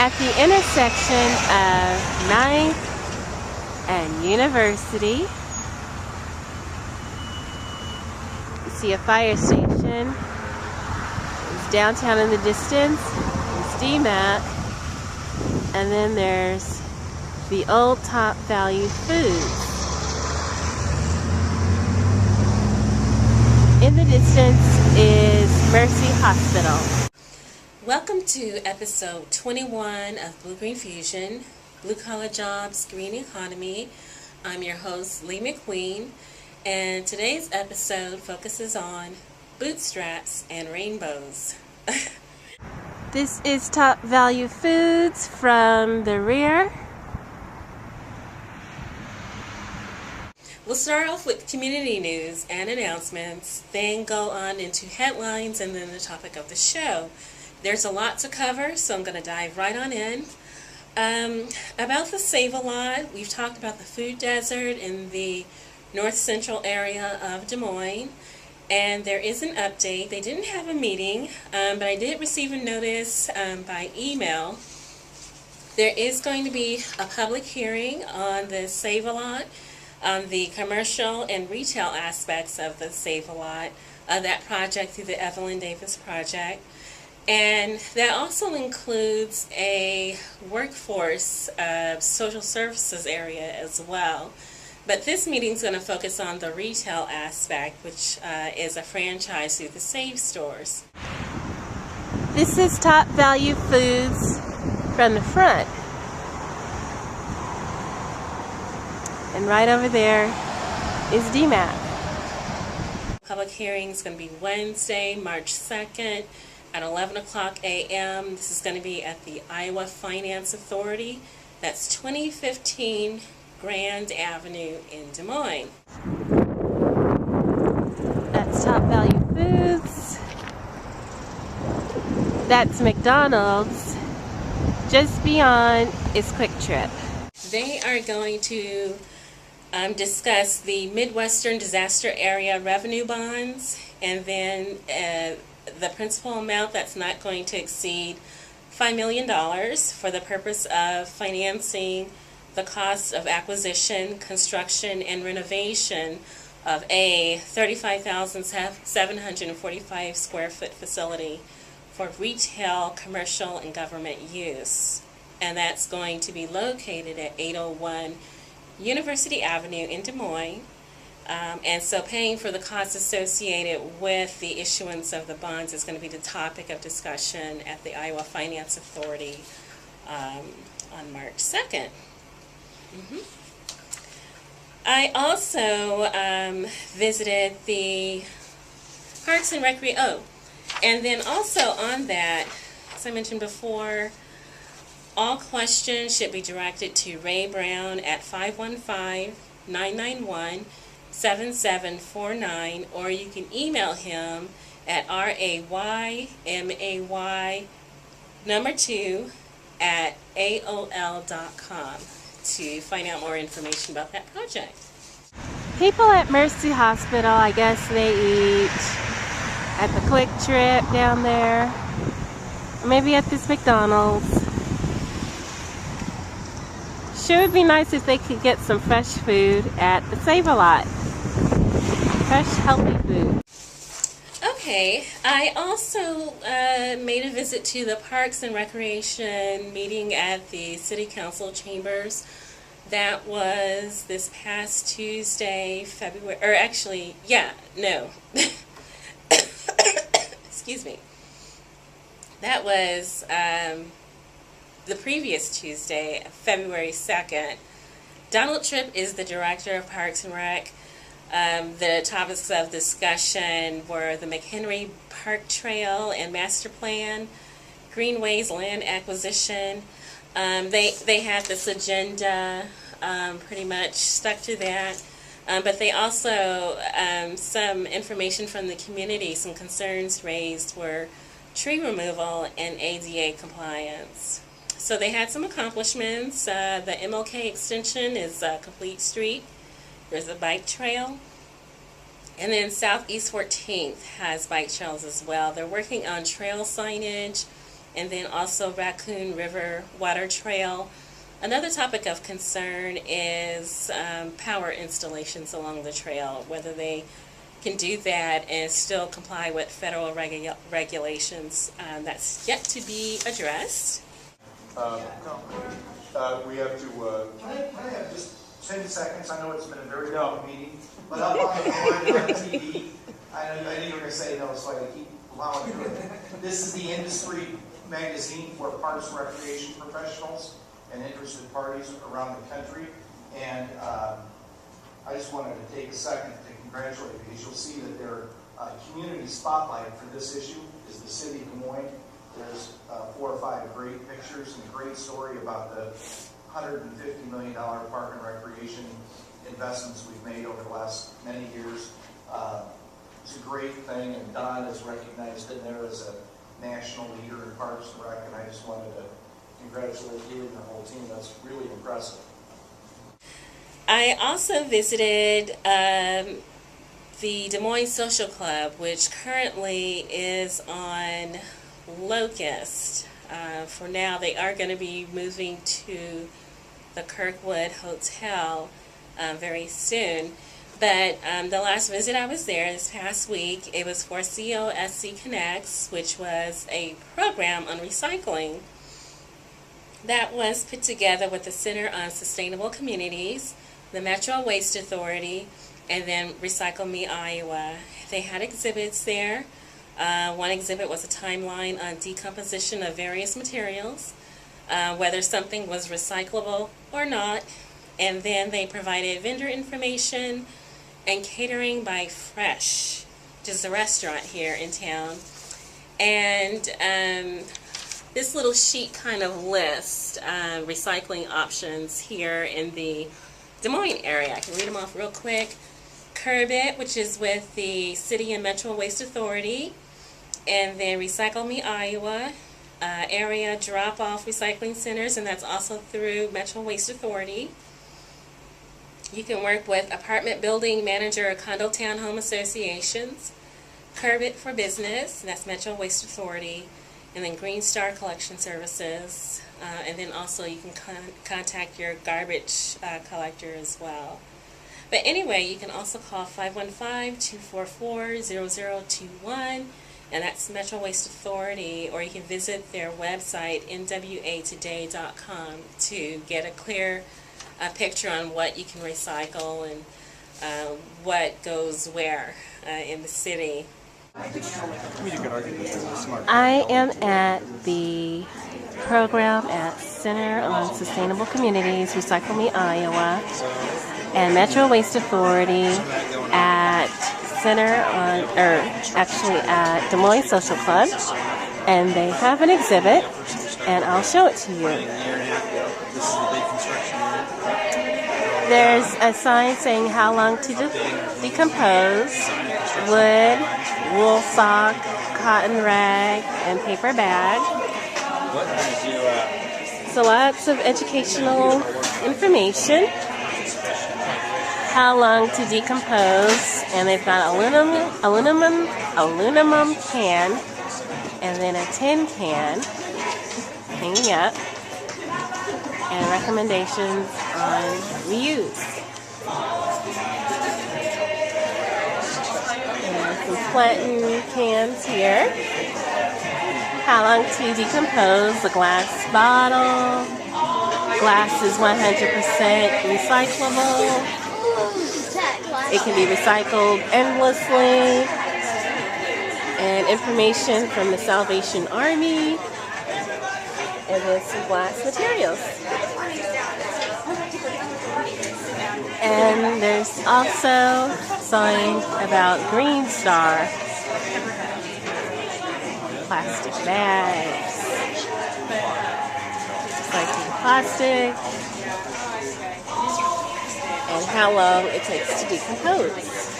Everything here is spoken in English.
At the intersection of 9th and University, you see a fire station. It's downtown in the distance. It's DMAC. And then there's the old Top Value Foods. In the distance is Mercy Hospital. Welcome to episode 21 of Blue.Green.Fusion, Blue Collar Jobs, Green Economy. I'm your host, Lee McQueen, and today's episode focuses on bootstraps and rainbows. This is Top Value Foods from the rear. We'll start off with community news and announcements, then go on into headlines and then the topic of the show. There's a lot to cover, so I'm going to dive right on in. About the Save-A-Lot, we've talked about the food desert in the north central area of Des Moines, and there is an update. They didn't have a meeting, but I did receive a notice by email. There is going to be a public hearing on the Save-A-Lot, on the commercial and retail aspects of the Save-A-Lot, that project through the Evelyn Davis Project. And that also includes a workforce social services area as well. But this meeting is going to focus on the retail aspect, which is a franchise through the Save stores. This is Top Value Foods from the front. And right over there is DMAC. Public hearing is going to be Wednesday, March 2nd. At 11 o'clock a.m. This is going to be at the Iowa Finance Authority. That's 2015 Grand Avenue in Des Moines. That's Top Value Foods. That's McDonald's. Just beyond is Quick Trip. They are going to discuss the Midwestern Disaster Area Revenue Bonds, and then the principal amount that's not going to exceed $5 million for the purpose of financing the cost of acquisition, construction, and renovation of a 35,745 square foot facility for retail, commercial, and government use. And that's going to be located at 801 University Avenue in Des Moines. And so paying for the costs associated with the issuance of the bonds is going to be the topic of discussion at the Iowa Finance Authority on March 2nd. I also visited the Parks and Recreation. And then also on that, as I mentioned before, all questions should be directed to Ray Brown at 515-991-7749, or you can email him at raymay2@aol.com to find out more information about that project. People at Mercy Hospital, I guess they eat at the Quick Trip down there, or maybe at this McDonald's. Sure would be nice if they could get some fresh food at the Save-A-Lot. Fresh, healthy food. Okay, I also made a visit to the Parks and Recreation meeting at the City Council chambers. That was this past Tuesday, excuse me. That was the previous Tuesday, February 2nd. Donald Tripp is the director of Parks and Rec. The topics of discussion were the McHenry Park Trail and Master Plan, Greenways land acquisition. They had this agenda, pretty much stuck to that. But they also, some information from the community, some concerns raised were tree removal and ADA compliance. So they had some accomplishments. The MLK extension is a complete street. There's a bike trail. And then Southeast 14th has bike trails as well. They're working on trail signage and then also Raccoon River Water Trail. Another topic of concern is power installations along the trail, whether they can do that and still comply with federal regulations. That's yet to be addressed. We have to... Can I have just 10 seconds? I know it's been a very long meeting, but I'm on the board on TV. I knew you were going to say no, so I keep allowing you. This is the industry magazine for parks and recreation professionals and interested parties around the country. And I just wanted to take a second to congratulate you, because you'll see that their community spotlight for this issue is the city of Des Moines. There's 4 or 5 great pictures and a great story about the $150 million park and recreation investments we've made over the last many years. It's a great thing, and Don is recognized in there as a national leader in Parks and Rec, and I just wanted to congratulate you and the whole team. That's really impressive. I also visited the Des Moines Social Club, which currently is on Locust. For now, they are going to be moving to the Kirkwood Hotel very soon. But the last visit I was there this past week, it was for COSC Connects, which was a program on recycling that was put together with the Center on Sustainable Communities, the Metro Waste Authority, and then Recycle Me Iowa. They had exhibits there. One exhibit was a timeline on decomposition of various materials, whether something was recyclable or not, and then they provided vendor information and catering by Fresh, which is a restaurant here in town. And this little sheet kind of lists recycling options here in the Des Moines area. I can read them off real quick. Curb It, which is with the City and Metro Waste Authority, and then Recycle Me Iowa, area drop-off recycling centers, and that's also through Metro Waste Authority. You can work with apartment building manager or condo townhome associations. Curb It for Business, and that's Metro Waste Authority, and then Green Star Collection Services, and then also you can contact your garbage collector as well. But anyway, you can also call 515-244-0021, and that's Metro Waste Authority, or you can visit their website, nwatoday.com, to get a clear picture on what you can recycle and what goes where in the city. I am at the program at Center on Sustainable Communities, Recycle Me Iowa, and Metro Waste Authority at at Des Moines Social Club, and they have an exhibit, and I'll show it to you. There's a sign saying how long to decompose: wood, wool sock, cotton rag, and paper bag. So lots of educational information. How long to decompose, and they've got aluminum can, and then a tin can hanging up, and recommendations on reuse. And some plantain cans here. How long to decompose the glass bottle. Glass is 100% recyclable. It can be recycled endlessly. And information from the Salvation Army. And then some glass materials. And there's also a sign about Green Star. Plastic bags. Recycling plastic. And how long it takes to decompose.